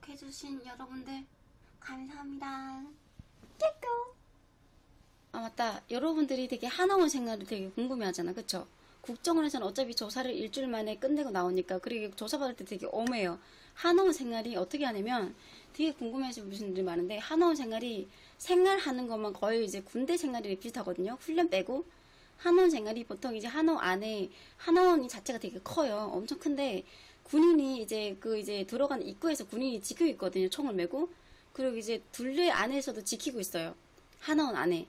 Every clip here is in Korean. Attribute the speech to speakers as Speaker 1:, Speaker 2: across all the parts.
Speaker 1: 구독해주신 여러분들 감사합니다. 깨꼬. 아 맞다, 여러분들이 되게 하나원 생활을 되게 궁금해하잖아, 그쵸? 국정원에서는 어차피 조사를 일주일 만에 끝내고 나오니까, 그리고 조사받을 때 되게 엄해요. 하나원 생활이 어떻게 하냐면 되게 궁금해하시는 분들이 많은데, 하나원 생활이 생활하는 것만 거의 이제 군대 생활이 비슷하거든요. 훈련 빼고. 하나원 생활이 보통 이제 하나원 안에, 하나원이 자체가 되게 커요. 엄청 큰데 군인이 이제 이제 들어간 입구에서 군인이 지키고 있거든요. 총을 메고. 그리고 이제 둘레 안에서도 지키고 있어요. 하나원 안에.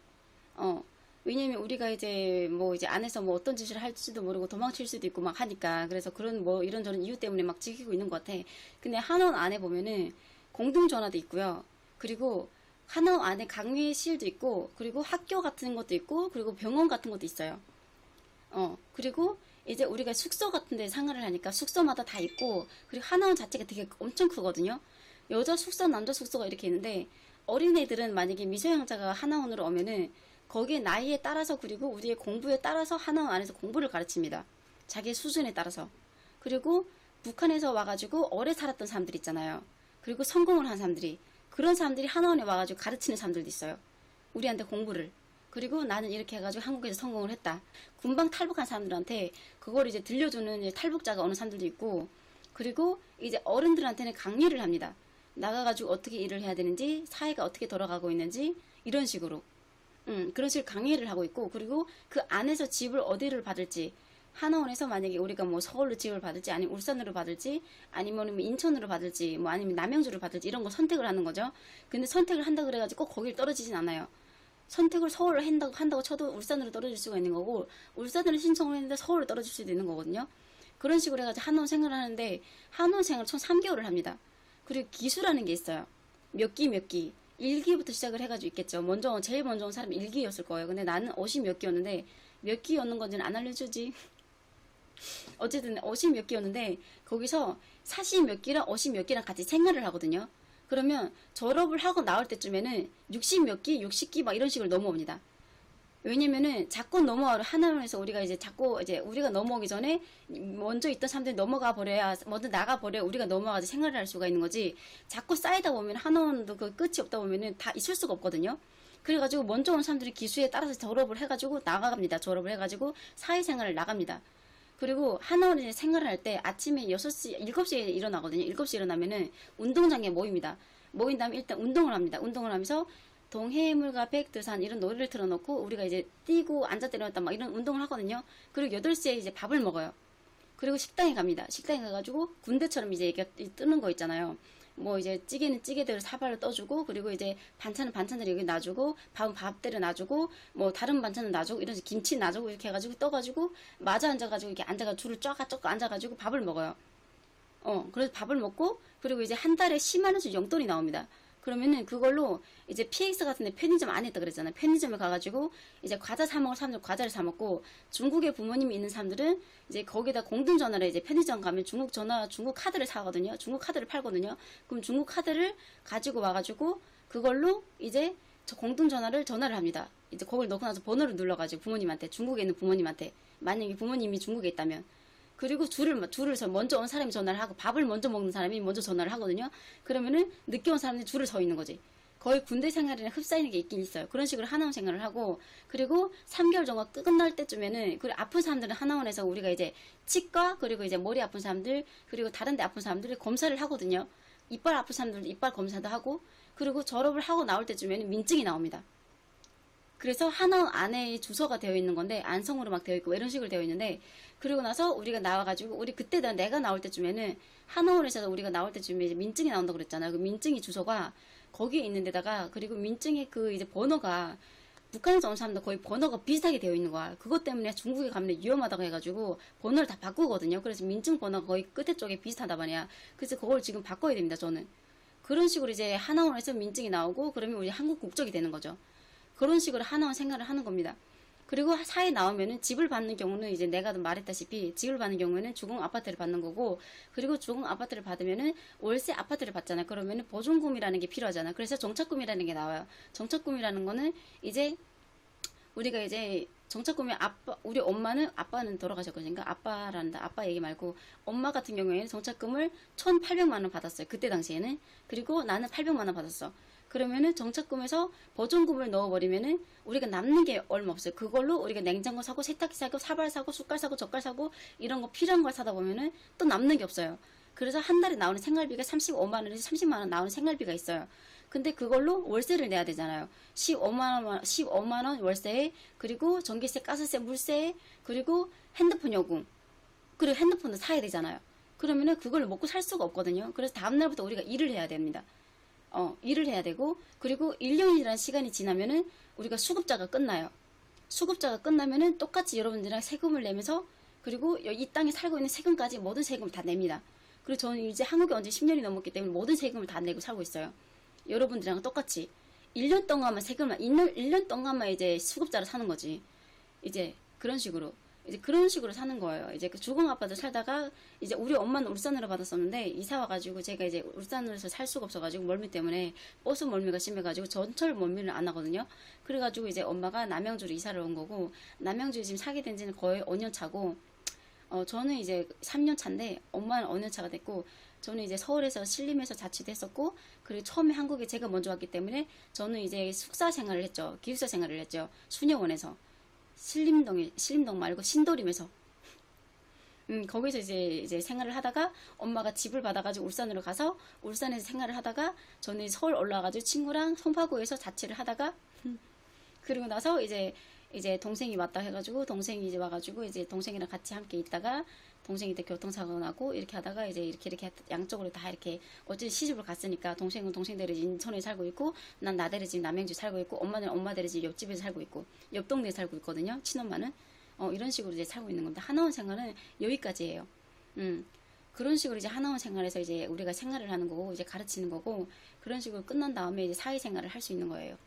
Speaker 1: 왜냐면 우리가 이제 이제 안에서 어떤 짓을 할지도 모르고 도망칠 수도 있고 막 하니까, 그래서 그런 이런저런 이유 때문에 막 지키고 있는 것 같아. 근데 하나원 안에 보면은 공중전화도 있고요. 그리고 하나원 안에 강의실도 있고, 그리고 학교 같은 것도 있고, 그리고 병원 같은 것도 있어요. 그리고 이제 우리가 숙소 같은 데 생활을 하니까 숙소마다 다 있고, 그리고 하나원 자체가 되게 엄청 크거든요. 여자 숙소, 남자 숙소가 이렇게 있는데, 어린애들은 만약에 미성년자가 하나원으로 오면은 거기에 나이에 따라서, 그리고 우리의 공부에 따라서 하나원 안에서 공부를 가르칩니다. 자기 수준에 따라서. 그리고 북한에서 와가지고 오래 살았던 사람들 있잖아요. 그리고 성공을 한 사람들이, 그런 사람들이 하나원에 와가지고 가르치는 사람들도 있어요. 우리한테 공부를. 그리고 나는 이렇게 해가지고 한국에서 성공을 했다. 군방 탈북한 사람들한테 그걸 이제 들려주는 이제 탈북자가 오는 사람들도 있고, 그리고 이제 어른들한테는 강의를 합니다. 나가가지고 어떻게 일을 해야 되는지, 사회가 어떻게 돌아가고 있는지, 이런 식으로. 그런 식으로 강의를 하고 있고, 그리고 그 안에서 집을 어디를 받을지, 하나원에서 만약에 우리가 서울로 집을 받을지, 아니면 울산으로 받을지, 아니면 인천으로 받을지, 아니면 남양주로 받을지, 이런 거 선택을 하는 거죠. 근데 선택을 한다 그래가지고 꼭 거길 떨어지진 않아요. 선택을 서울로 한다고 쳐도 울산으로 떨어질 수가 있는 거고, 울산으로 신청을 했는데 서울로 떨어질 수도 있는 거거든요. 그런 식으로 해가지고 하나원 생활을 하는데, 하나원 생활을 총 3개월을 합니다. 그리고 기수라는 게 있어요. 몇 기. 1기부터 시작을 해가지고 있겠죠. 제일 먼저 온 사람이 1기였을 거예요. 근데 나는 50 몇 기였는데, 몇 기였는 건지는 안 알려주지. 어쨌든 50 몇 기였는데, 거기서 40 몇 기랑 50 몇 기랑 같이 생활을 하거든요. 그러면 졸업을 하고 나올 때쯤에는 60 몇 기, 60기 막 이런 식으로 넘어옵니다. 왜냐면은 자꾸 하나원에서 우리가 우리가 넘어오기 전에 먼저 있던 사람들이 넘어가 버려야, 먼저 나가 버려야 우리가 넘어가서 생활을 할 수가 있는 거지. 자꾸 쌓이다 보면 하나원도 그 끝이 없다 보면은 다 있을 수가 없거든요. 그래가지고 먼저 온 사람들이 기수에 따라서 졸업을 해가지고 나갑니다. 졸업을 해가지고 사회생활을 나갑니다. 그리고 하나원에 생활을 할 때 아침에 6시, 7시에 일어나거든요. 7시에 일어나면은 운동장에 모입니다. 모인 다음에 일단 운동을 합니다. 운동을 하면서 동해물과 백두산 이런 노래를 틀어놓고 우리가 이제 뛰고 앉았다 일어났다 막 이런 운동을 하거든요. 그리고 8시에 이제 밥을 먹어요. 그리고 식당에 갑니다. 식당에 가가지고 군대처럼 이제 이렇게 뜨는 거 있잖아요. 이제 찌개는 찌개대로 사발로 떠주고, 그리고 이제 반찬은 반찬대로 여기 놔주고, 밥은 밥대로 놔주고, 다른 반찬은 놔주고, 이런 식으로 김치 놔주고, 이렇게 해가지고 떠가지고, 마주 앉아가지고, 이렇게 앉아가지고, 줄을 쫙 앉아가지고 밥을 먹어요. 그래서 밥을 먹고, 그리고 이제 한 달에 10만원씩 용돈이 나옵니다. 그러면은 그걸로 이제 PX 같은데 편의점 안에 있다 그랬잖아요. 편의점에 가가지고 이제 과자 사 먹을 사람들 과자를 사 먹고, 중국에 부모님이 있는 사람들은 이제 거기다 공중전화를 이제 편의점 가면 중국 카드를 사거든요. 중국 카드를 팔거든요. 그럼 중국 카드를 가지고 와가지고 그걸로 이제 전화를 합니다. 이제 거기를 넣고 나서 번호를 눌러가지고 부모님한테, 중국에 있는 부모님한테, 만약에 부모님이 중국에 있다면. 그리고 먼저 온 사람이 전화를 하고, 밥을 먼저 먹는 사람이 먼저 전화를 하거든요. 그러면은 늦게 온 사람들이 줄을 서 있는 거지. 거의 군대 생활이랑 흡사하는 게 있긴 있어요. 그런 식으로 하나원 생활을 하고, 그리고 3개월 정도 끝날 때쯤에는, 그리고 아픈 사람들은 하나원에서 우리가 이제 치과, 그리고 이제 머리 아픈 사람들, 그리고 다른 데 아픈 사람들을 검사를 하거든요. 이빨 아픈 사람들도 이빨 검사도 하고, 그리고 졸업을 하고 나올 때쯤에는 민증이 나옵니다. 그래서 하나원 안에 주소가 되어 있는 건데, 안성으로 막 되어 있고 이런 식으로 되어 있는데, 그리고 나서 우리가 나와가지고, 그때 내가 나올 때쯤에는 하나원에서 우리가 나올 때쯤에 이제 민증이 나온다고 그랬잖아요. 그 민증이 주소가 거기에 있는 데다가, 그리고 민증의 이제 번호가 북한에서 온 사람도 거의 번호가 비슷하게 되어 있는 거야. 그것 때문에 중국에 가면 위험하다고 해가지고 번호를 다 바꾸거든요. 그래서 민증 번호가 거의 끝에 쪽에 비슷하다 말이야. 그래서 그걸 지금 바꿔야 됩니다, 저는. 그런 식으로 이제 하나원에서 민증이 나오고, 그러면 우리 한국 국적이 되는 거죠. 그런 식으로 하나원 생활을 하는 겁니다. 그리고 사회 나오면은 집을 받는 경우는 이제 내가 말했다시피 집을 받는 경우에는 주공 아파트를 받는 거고, 그리고 주공 아파트를 받으면은 월세 아파트를 받잖아요. 그러면은 보증금이라는 게 필요하잖아요. 그래서 정착금이라는 게 나와요. 정착금이라는 거는 이제 우리가 이제 정착금이 우리 아빠는 돌아가셨거든요. 그러니까 아빠란다. 아빠 얘기 말고 엄마 같은 경우에는 정착금을 1,800만 원 받았어요. 그때 당시에는. 그리고 나는 800만 원 받았어. 그러면은 정착금에서 보존금을 넣어버리면은 우리가 남는 게 얼마 없어요. 그걸로 우리가 냉장고 사고 세탁기 사고 사발 사고 숟갈 사고 젓갈 사고 이런 거 필요한 걸 사다 보면은 또 남는 게 없어요. 그래서 한 달에 나오는 생활비가 35만 원에서 30만 원 나오는 생활비가 있어요. 근데 그걸로 월세를 내야 되잖아요. 15만 원 월세에, 그리고 전기세, 가스세, 물세, 그리고 핸드폰 요금, 그리고 핸드폰도 사야 되잖아요. 그러면은 그걸 먹고 살 수가 없거든요. 그래서 다음날부터 우리가 일을 해야 됩니다. 일을 해야 되고, 그리고 1년이라는 시간이 지나면은 우리가 수급자가 끝나요. 수급자가 끝나면은 똑같이 여러분들이랑 세금을 내면서, 그리고 이 땅에 살고 있는 세금까지 모든 세금을 다 냅니다. 그리고 저는 이제 한국에 온 지 10년이 넘었기 때문에 모든 세금을 다 내고 살고 있어요. 여러분들이랑 똑같이 1년 동안만 세금을 1년 동안만 이제 수급자로 사는 거지. 이제 그런 식으로 사는 거예요. 이제 그 주공 아파트 살다가 이제 우리 엄마는 울산으로 받았었는데 이사 와가지고 제가 이제 울산으로서 살 수가 없어가지고 멀미 때문에 버스 멀미가 심해가지고 전철 멀미를 안 하거든요. 그래가지고 이제 엄마가 남양주로 이사를 온 거고, 남양주에 지금 사게 된 지는 거의 5년 차고, 저는 이제 3년 차인데 엄마는 5년 차가 됐고, 저는 이제 서울에서 신림에서 자취도 했었고, 그리고 처음에 한국에 제가 먼저 왔기 때문에 저는 이제 숙사 생활을 했죠. 기숙사 생활을 했죠. 수녀원에서. 신림동 말고 신도림에서. 거기서 이제 생활을 하다가 엄마가 집을 받아가지고 울산으로 가서 울산에서 생활을 하다가 저는 서울 올라와가지고 친구랑 송파구에서 자취를 하다가 그리고 나서 이제 동생이 왔다 해가지고 동생이 이제 와가지고 이제 동생이랑 같이 함께 있다가 동생이 때 교통사고 나고 이렇게 하다가 이제 이렇게 양쪽으로 다 이렇게 어쨌든 시집을 갔으니까 동생은 동생대로 인천에 살고 있고 난 나대로 지금 남양주 살고 있고 엄마는 엄마대로 지금 옆집에서 살고 있고 옆 동네에 살고 있거든요. 친엄마는 이런 식으로 이제 살고 있는 겁니다. 하나원 생활은 여기까지예요. 그런 식으로 이제 하나원 생활에서 이제 우리가 생활을 하는 거고 이제 가르치는 거고 그런 식으로 끝난 다음에 이제 사회생활을 할 수 있는 거예요.